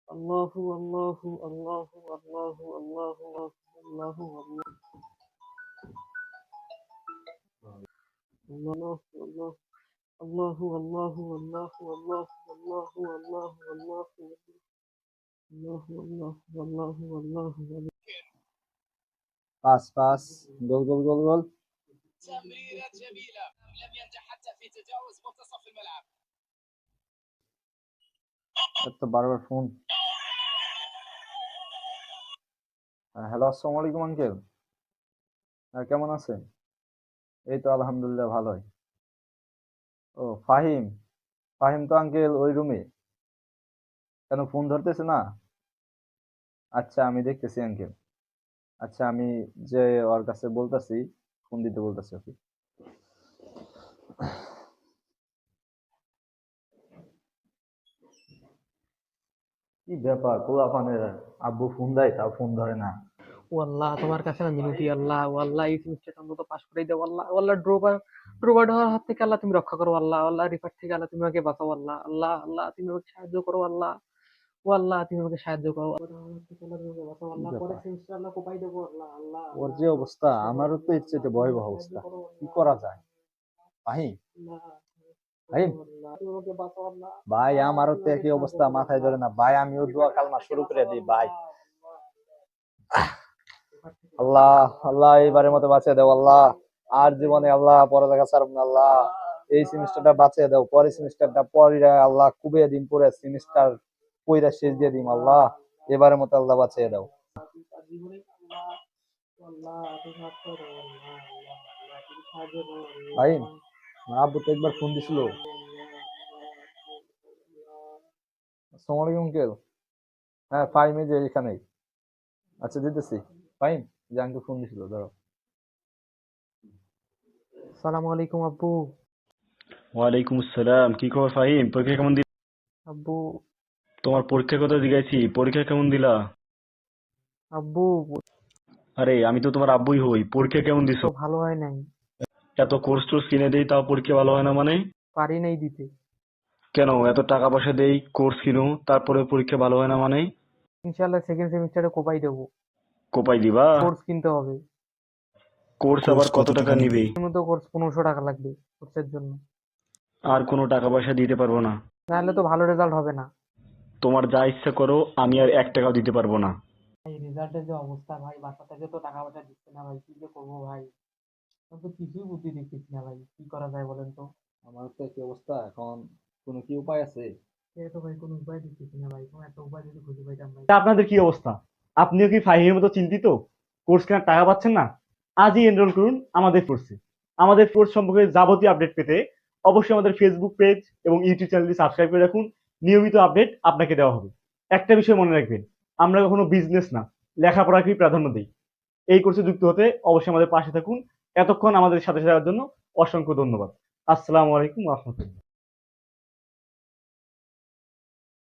Allahu Allahu Allahu Allahu Allahu Allahu Allahu Allah Allahu Allahu Allahu Allahu Allahu Allahu Allahu Allahu Allahu Allahu Allahu باس باس جول جول جول جول. تمريرة جميلة لم ينجح حتى في تجاوز منتصف الملعب. তো বারবার phone. Hello, আসসালামু আলাইকুম uncle. কেমন আছেন? এই তো আলহামদুলিল্লাহ ভালোই। ও ফাহিম, ফাহিম তো আঙ্কেল ওই রুমে। কেন ফোন ধরতেছে না? আচ্ছা আমি দেখতেছি আঙ্কেল। আচ্ছা আমি যে ওর কাছে বলতাছি, ফোন দিতে বলতাছি ওকে। কি ব্যাপার, পোলাপানের আব্বু ফোন দেয় তাও ফোন ধরে না। ও আল্লাহ, তোমার কাছে আমি মিনতি আল্লাহ, ও আল্লাহ এই সেমিস্টারটা অন্তত পাস করে দাও আল্লাহ। ও আল্লাহ ড্রোবার হওয়ার হাত থেকে আল্লাহ তুমি রক্ষা করো আল্লাহ। আল্লাহ রিফার থেকে আল্লাহ তুমি আমাকে বাঁচাও আল্লাহ। আল্লাহ আল্লাহ তুমি আমাকে সাহায্য করো আল্লাহ। ও আল্লাহ তুমি আমাকে সাহায্য করো আল্লাহ। আল্লাহ তুমি আমাকে বাঁচাও আল্লাহ। পরে সেমিস্টার আল্লাহ কোপাই দেবো আল্লাহ। আল্লাহ ওর যে অবস্থা, আমারও তো এর চেয়ে ভয়াবহ অবস্থা। কি করা যায়? ফাহিম, ফাহিম তুমি আমাকে বাঁচাও আল্লাহ। ভাই, আমারও তো একই অবস্থা, মাথায় ধরে না ভাই। আমিও দোয়া কালমা শুরু করে দিই ভাই। আল্লাহ আল্লাহ এবারের মতো বাঁচিয়ে দাও আল্লাহ। আর জীবনে আল্লাহ পড়ালেখা ছাড়ব না আল্লাহ। এই সেমিস্টারটা বাঁচিয়ে দাও, পরের সেমিস্টারটা পরে আল্লাহ খুবই দিন পরে সেমিস্টার পয়রা শেষ দিয়ে দিম আল্লাহ। এবারের মতো আল্লাহ বাঁচিয়ে দাও। ভাই, আমার আব্বু তো একবার ফোন দিছিল। আসসালামু আলাইকুম আঙ্কেল। হ্যাঁ ফাইমে যে এখানেই। আচ্ছা দিতেছি। ফাইম, যে আঙ্কেল ফোন দিছিল, ধরো। আসসালামু আলাইকুম আব্বু। ওয়ালাইকুম আসসালাম। কি খবর ফাহিম? পরীক্ষা কেমন দিল? আব্বু তোমার পরীক্ষার কথা জিজ্ঞাসি, পরীক্ষা কেমন দিলা? আব্বু আরে আমি তো তোমার আব্বুই হই। পরীক্ষা কেমন তো দিছো? ভালো হয় নাই, এত কোর্স টোর্স কিনে দেই তাও পরীক্ষা ভালো হয় না মানে? পারি নাই দিতে। কেন এত টাকা পয়সা দেই, কোর্স কিনো, তারপরে পরীক্ষা ভালো হয় না মানে? ইনশাআল্লাহ সেকেন্ড সেমিস্টারে কোপাই দেবো। কোপাই দিবা? কোর্স কিনতে হবে। কোর্স আবার কত টাকা নিবে? তো কোর্স 1500 টাকা লাগবে কোর্সের জন্য। আর কোনো টাকা পয়সা দিতে পারবো না। নাহলে তো ভালো রেজাল্ট হবে না। তোমার যা ইচ্ছা করো, আমি আর 1 টাকাও দিতে পারবো না। ভাই রেজাল্টের যে অবস্থা ভাই, বাসা থেকে তো টাকা পয়সা দিচ্ছে না ভাই, কি যে করবো ভাই। আমি তো কিছুই বুদ্ধি দেখতেছি না ভাই, কি করা যায় বলেন তো। আমার তো একই অবস্থা, এখন কোনো কি উপায় আছে? এই তো ভাই কোনো উপায় দেখতেছি না ভাই, কোনো একটা উপায় যদি খুঁজে পাইতাম ভাই। তা আপনাদের কি অবস্থা? আপনিও কি ফাহিমের মতো চিন্তিত? কোর্স কেনার টাকা পাচ্ছেন না? আজই এনরোল করুন আমাদের কোর্সে। আমাদের কোর্স সম্পর্কে যাবতীয় আপডেট পেতে অবশ্যই আমাদের ফেসবুক পেজ এবং ইউটিউব চ্যানেলটি সাবস্ক্রাইব করে রাখুন। নিয়মিত আপডেট আপনাকে দেওয়া হবে। একটা বিষয় মনে রাখবেন, আমরা কখনো বিজনেস না, লেখাপড়াকেই প্রাধান্য দিই। এই কোর্সে যুক্ত হতে অবশ্যই আমাদের পাশে থাকুন। এতক্ষণ আমাদের সাথে থাকার জন্য অসংখ্য ধন্যবাদ। আসসালামু আলাইকুম ওয়া রাহমাতুল্লাহ।